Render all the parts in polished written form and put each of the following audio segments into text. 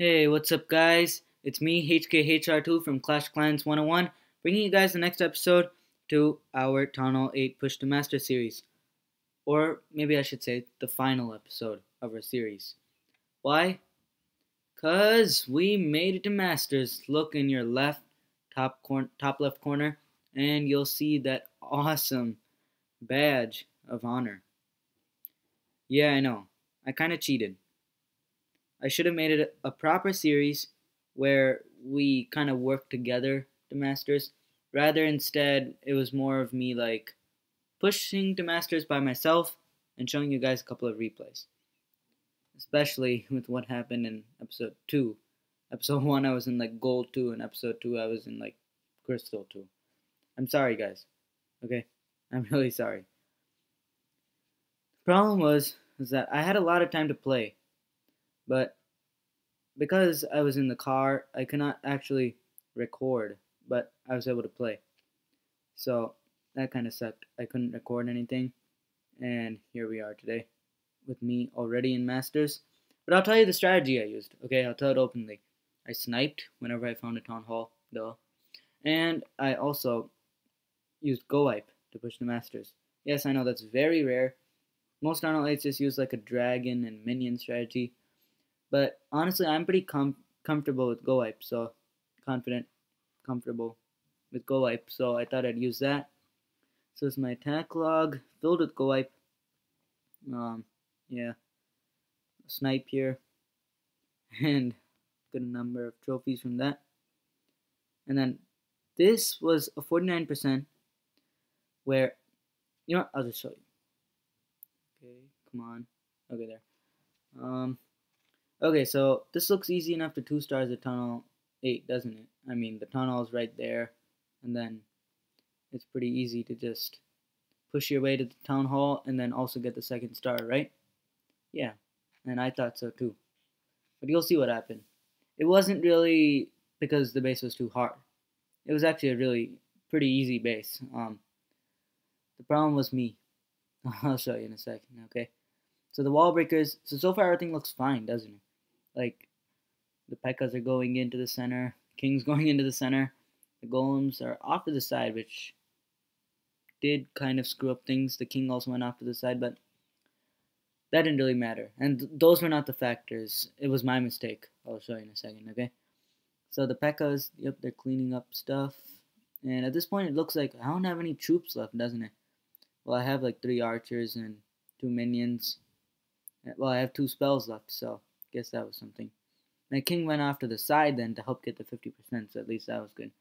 Hey, what's up, guys? It's me, HKHR2 from Clash Clans 101, bringing you guys the next episode to our Town Hall 8 Push to Master series. Or maybe I should say the final episode of our series. Why? Because we made it to Masters. Look in your top left corner, and you'll see that awesome badge of honor. Yeah, I know. I kind of cheated. I should have made it a proper series where we kind of work together to Masters. Rather, instead, it was more of me like pushing to Masters by myself and showing you guys a couple of replays. Especially with what happened in episode 2. Episode 1, I was in like gold 2, and episode 2, I was in like crystal 2. I'm sorry, guys. Okay? I'm really sorry. The problem was that I had a lot of time to play. But because I was in the car, I could not actually record, but I was able to play. So that kind of sucked. I couldn't record anything, and here we are today with me already in Masters. But I'll tell you the strategy I used. Okay, I'll tell it openly. I sniped whenever I found a Town Hall, duh. And I also used Go Wipe to push the Masters. Yes, I know that's very rare. Most Town Hall 8s just use like a dragon and minion strategy. But honestly, I'm pretty comfortable with Go Wipe, so comfortable with Go Wipe, so I thought I'd use that. So it's my attack log filled with Go Wipe. Yeah, snipe here, and good number of trophies from that. And then this was a 49%, where, you know what, I'll just show you. Okay, come on. Okay, there. Okay, so this looks easy enough to 2 stars at Town Hall 8, doesn't it? I mean, the Town Hall is right there, and then it's pretty easy to just push your way to the Town Hall and then also get the 2nd star, right? Yeah, and I thought so too. But you'll see what happened. It wasn't really because the base was too hard. It was actually a really pretty easy base. The problem was me. I'll show you in a second, okay? So the wall breakers, so far everything looks fine, doesn't it? Like, the P.E.K.K.A.s are going into the center, King's going into the center, the Golems are off to the side, which did kind of screw up things. The King also went off to the side, but that didn't really matter. And those were not the factors. It was my mistake. I'll show you in a second, okay? So the P.E.K.K.A.s, yep, they're cleaning up stuff. And at this point, it looks like I don't have any troops left, doesn't it? Well, I have like 3 archers and 2 minions. Well, I have 2 spells left, so I guess that was something. My king went off to the side then to help get the 50%, so at least that was good.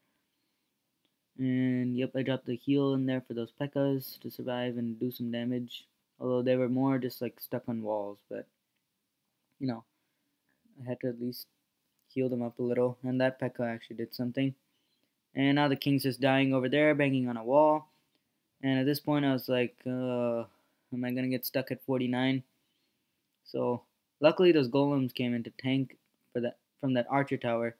And yep, I dropped the heal in there for those P.E.K.K.A.s to survive and do some damage. Although they were more just like stuck on walls, but you know, I had to at least heal them up a little. And that P.E.K.K.A. actually did something. And now the king's just dying over there, banging on a wall. And at this point, I was like, am I gonna get stuck at 49? So luckily, those golems came in to tank from that archer tower.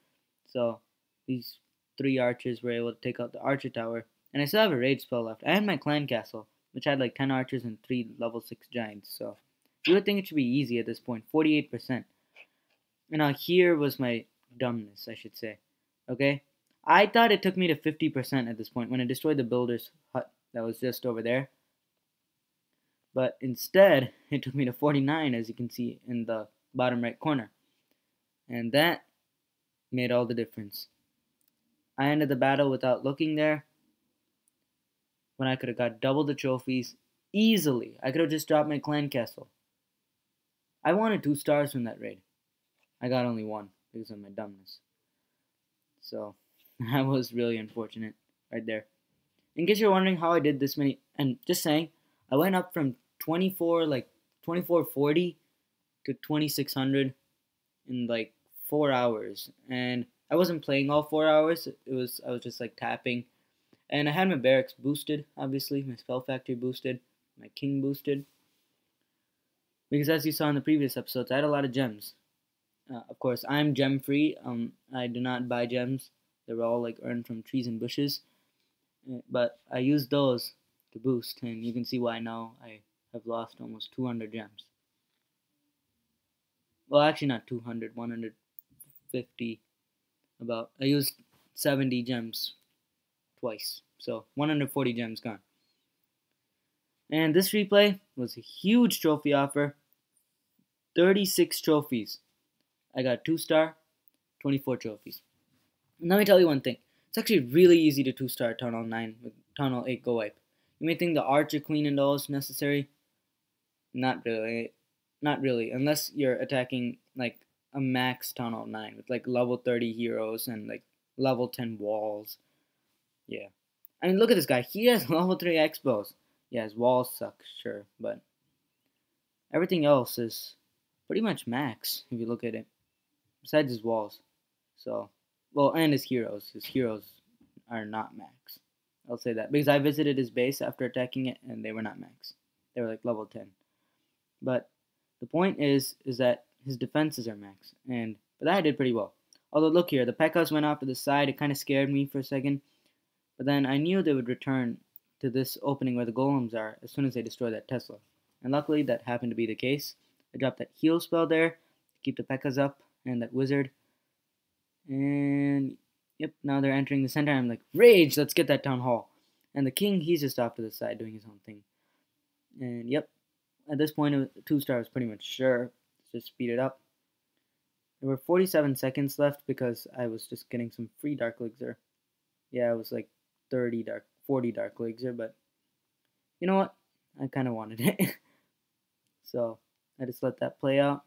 So these 3 archers were able to take out the archer tower. And I still have a rage spell left. I had my clan castle, which had like 10 archers and 3 level 6 giants. So you would think it should be easy at this point. 48%. And now here was my dumbness, I should say. Okay? I thought it took me to 50% at this point when I destroyed the builder's hut that was just over there. But instead, it took me to 49, as you can see in the bottom right corner. And that made all the difference. I ended the battle without looking there, when I could have got double the trophies easily. I could have just dropped my clan castle. I wanted 2 stars from that raid. I got only 1 because of my dumbness. So, that was really unfortunate right there. In case you're wondering how I did this many, and just saying, I went up from 2440 to 2600 in like 4 hours, and I wasn't playing all 4 hours. I was just like tapping, and I had my barracks boosted, obviously, my spell factory boosted, my king boosted, because as you saw in the previous episodes, I had a lot of gems. Of course, I'm gem free. I do not buy gems. They were all like earned from trees and bushes, but I used those to boost, and you can see why now I have lost almost 200 gems. Well, actually not 200, 50. I used 70 gems twice, so 140 gems gone. And this replay was a huge trophy offer. 36 trophies. I got 2-star, 24 trophies. And let me tell you one thing. It's actually really easy to 2-star Town Hall 9 with Town Hall 8 Go Wipe. You may think the Archer, Queen, and all is necessary. Not really. Not really. Unless you're attacking like a max Town Hall 9 with like level 30 heroes and like level 10 walls. Yeah. I mean, look at this guy. He has level 3 expos. Yeah, his walls suck, sure. But everything else is pretty much max if you look at it. Besides his walls. So, well, and his heroes. His heroes are not max. I'll say that. Because I visited his base after attacking it, and they were not max. They were like level 10. But the point is that his defenses are max. And for that I did pretty well. Although, look here. The P.E.K.K.A.s went off to the side. It kind of scared me for a second. But then I knew they would return to this opening where the golems are as soon as they destroy that Tesla. And luckily, that happened to be the case. I dropped that heal spell there to keep the P.E.K.K.A.s up. And that wizard. And yep, now they're entering the center. I'm like, rage, let's get that town hall. And the king, he's just off to the side doing his own thing. And yep, at this point, 2-star was pretty much sure. Let's just speed it up. There were 47 seconds left because I was just getting some free Dark Elixir. Yeah, it was like 40 Dark Elixir, but you know what? I kind of wanted it. So I just let that play out.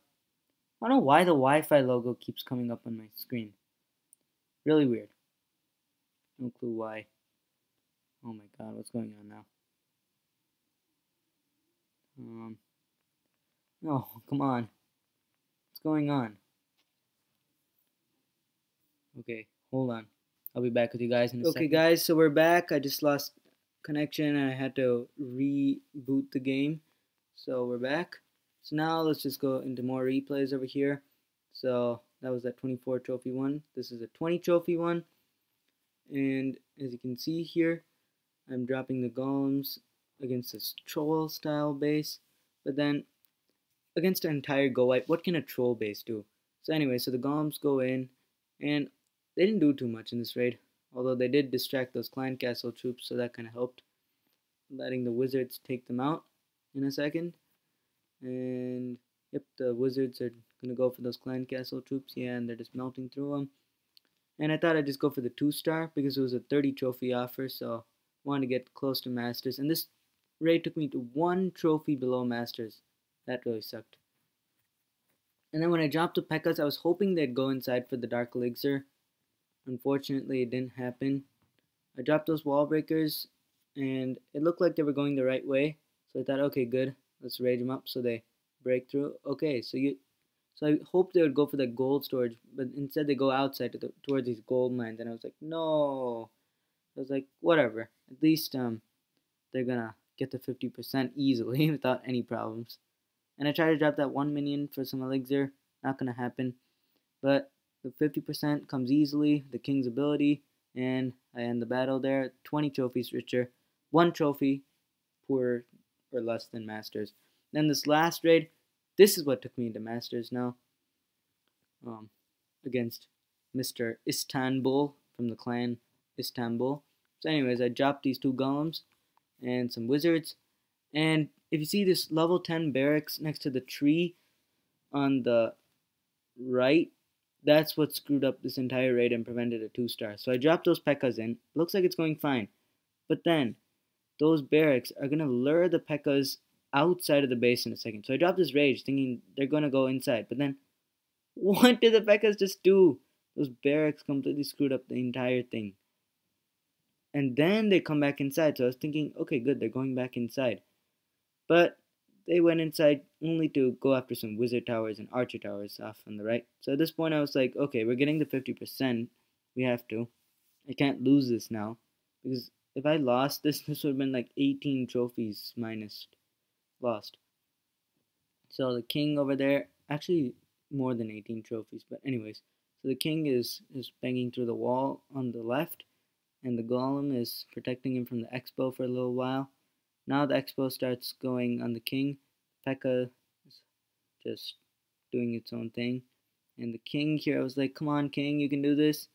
I don't know why the Wi-Fi logo keeps coming up on my screen. Really weird. No clue why. Oh my god, what's going on now? No, come on. What's going on? Okay, hold on. I'll be back with you guys in a second. Okay guys, so we're back. I just lost connection and I had to reboot the game. So we're back. So now let's just go into more replays over here. So that was that 24 trophy one. This is a 20 trophy one. And as you can see here, I'm dropping the golems against this troll style base. But then against an entire go wipe, what can a troll base do? So anyway, so the golems go in and they didn't do too much in this raid. Although they did distract those clan castle troops, so that kind of helped. Letting the wizards take them out in a second. And yep, the wizards are gonna go for those clan castle troops. Yeah, and they're just melting through them. And I thought I'd just go for the 2-star because it was a 30 trophy offer, so I wanted to get close to masters. And this raid took me to 1 trophy below masters. That really sucked. And then when I dropped the P.E.K.K.A.s, I was hoping they'd go inside for the Dark Elixir. Unfortunately, it didn't happen. I dropped those wall breakers, and it looked like they were going the right way. So I thought, okay, good. Let's rage them up so they break through. Okay, so I hoped they would go for the gold storage, but instead they go outside towards these gold mines, and I was like, no. I was like, whatever. At least they're gonna get to 50% easily without any problems. And I tried to drop that 1 minion for some elixir. Not gonna happen. But the 50% comes easily. The king's ability, and I end the battle there. 20 trophies richer. 1 trophy poorer or less than masters. Then this last raid, this is what took me into masters now. Against Mr. Istanbul from the clan Istanbul. So anyways, I dropped these 2 golems and some wizards. And if you see this level 10 barracks next to the tree on the right, that's what screwed up this entire raid and prevented a 2-star. So I dropped those P.E.K.K.A.s in. Looks like it's going fine. But then those barracks are going to lure the P.E.K.K.A.s outside of the base in a second. So I dropped this rage thinking they're going to go inside. But then what did the P.E.K.K.A.s just do? Those barracks completely screwed up the entire thing. And then they come back inside. So I was thinking, okay, good, they're going back inside. But they went inside only to go after some wizard towers and archer towers off on the right. So at this point I was like, okay, we're getting to 50%. We have to. I can't lose this now. Because if I lost this would have been like 18 trophies minus lost. So the king over there, actually more than 18 trophies, but anyways. So the king is banging through the wall on the left, and the golem is protecting him from the expo for a little while. Now the expo starts going on the king. P.E.K.K.A. is just doing its own thing. And the king here, I was like, come on, king, you can do this.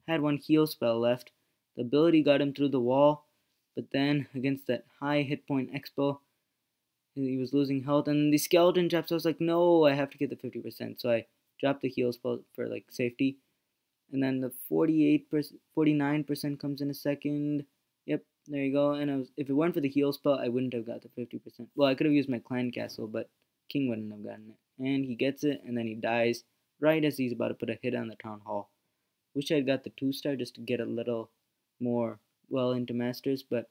Had one heal spell left. The ability got him through the wall, but then against that high hit point expo, he was losing health. And the skeleton traps, I was like, no, I have to get the 50%. So I dropped the heal spell for like safety. And then the 49% comes in a second. Yep, there you go. And if it weren't for the heal spell, I wouldn't have got the 50%. Well, I could have used my clan castle, but king wouldn't have gotten it. And he gets it, and then he dies right as he's about to put a hit on the town hall. Wish I'd got the 2-star just to get a little more well into masters, but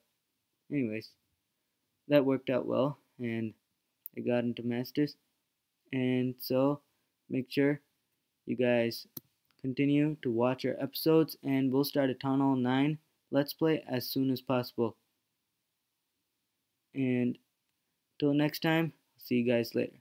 anyways, that worked out well, and I got into masters. And so make sure you guys continue to watch our episodes, and we'll start a Town Hall 9 Let's Play as soon as possible. And till next time, see you guys later.